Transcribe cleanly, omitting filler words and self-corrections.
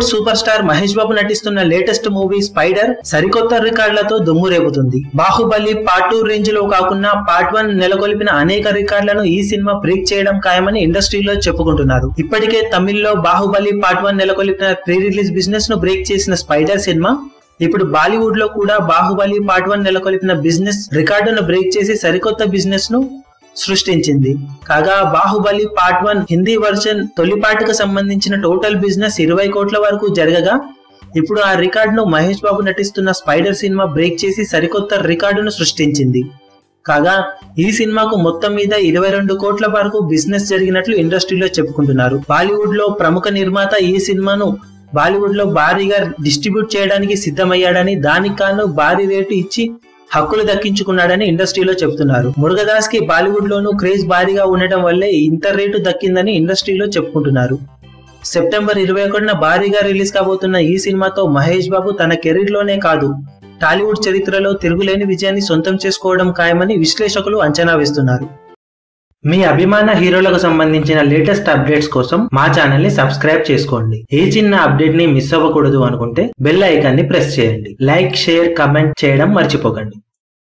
Bollywood super star Mahesh Babu నటిస్తున్న latest movie spider సరికొత్త రికార్డులతో దుమ్ము రేపుతుంది. బాహుబలి పార్ట్ 2 రేంజ్ లో కాకుండా పార్ట్ 1 నెలకొల్పిన అనేక రికార్డులను ఈ సినిమా బ్రేక్ చేయడం ఖాయమని ఇండస్ట్రీలో చెప్పుకుంటున్నారు. ఇప్పటికే తమిళ్లో బాహుబలి పార్ట్ 1 నెలకొల్పిన ప్రీ రిలీజ్ బిజినెస్ ను బ్రేక్ చేసిన స్పైడర్ సినిమా ఇప్పుడు బాలీవుడ్ లో కూడా బాహుబలి పార్ట్ 1 నెలకొల్పిన బిజినెస్ రికార్డును బ్రేక్ చేసి సరికొత్త బిజినెస్ ను సృష్టించింది. కాగా బాహుబలి పార్ట్ 1 హిందీ వర్షన్ తొలి పార్ట్కు సంబంధించిన టోటల్ బిజినెస్ 20 కోట్ల వరకు జరగగా ఇప్పుడు ఆ రికార్డును మహేష్ బాబు నటిస్తున్న స్పైడర్ సినిమా బ్రేక్ చేసి సరికొత్త రికార్డును సృష్టించింది. కాగా ఈ సినిమాకు మొత్తం మీద 22 కోట్ల వరకు బిజినెస్ జరిగినట్లు ఇండస్ట్రీలో చెప్పుకుంటున్నారు. బాలీవుడ్ లో ప్రముఖ నిర్మాత ఈ సినిమాను బాలీవుడ్ లో భారీగా డిస్ట్రిబ్యూట్ చేయడానికి సిద్ధమయ్యాడని, దానికి కాను భారీ రేటు ఇచ్చి హక్కులు దక్కించుకున్నాడని ఇండస్ట్రీలో చెబుతున్నారు. మురుగదాస్ కి బాలీవుడ్ లోనూ క్రేజ్ భారీగా ఉండటం వల్లే ఇంత రేటు దక్కిందని ఇండస్ట్రీలో చెప్పుకుంటున్నారు. సెప్టెంబర్ 21న భారీగా రిలీజ్ కాబోతున్న ఈ సినిమాతో మహేష్ బాబు తన కెరీర్ లోనే కాదు టాలీవుడ్ చరిత్రలో తిరుగులేని విజయాన్ని సొంతం చేసుకోవడం ఖాయమని విశ్లేషకులు అంచనా వేస్తున్నారు. మీ అభిమాన హీరోలకు సంబంధించిన లేటెస్ట్ అప్డేట్స్ కోసం మా ఛానల్ ని సబ్స్క్రైబ్ చేసుకోండి. ఏ చిన్న అప్డేట్ ని మిస్ అవ్వకూడదు అనుకుంటే బెల్ ఐకాన్ ని ప్రెస్ చేయండి. లైక్, షేర్, కమెంట్ చేయడం మర్చిపోకండి.